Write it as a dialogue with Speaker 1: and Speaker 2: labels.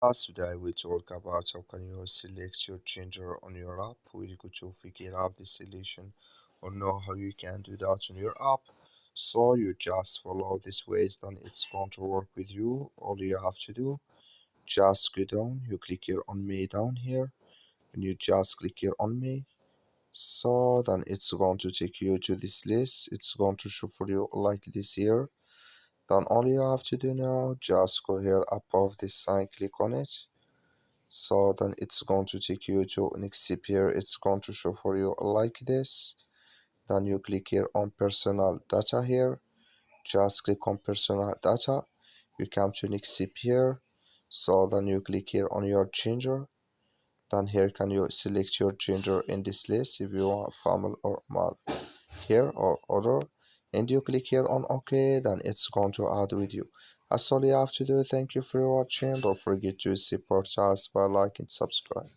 Speaker 1: Today we talk about how can you select your gender on your app. We'll go to figure out the solution or know how you can do that on your app. So you just follow this ways, then it's going to work with you. All you have to do, just go down, you click here on me down here, and you just click here on me. So then it's going to take you to this list. It's going to show for you like this here. Then all you have to do now, just go here above this sign, click on it. So then it's going to take you to next here. It's going to show for you like this. Then you click here on personal data here. Just click on personal data. You come to next here. So then you click here on your gender. Then here can you select your gender in this list if you want female or male here or other, and you click here on OK. Then it's going to add with you. That's all you have to do. Thank you for watching. Don't forget to support us by liking and subscribe.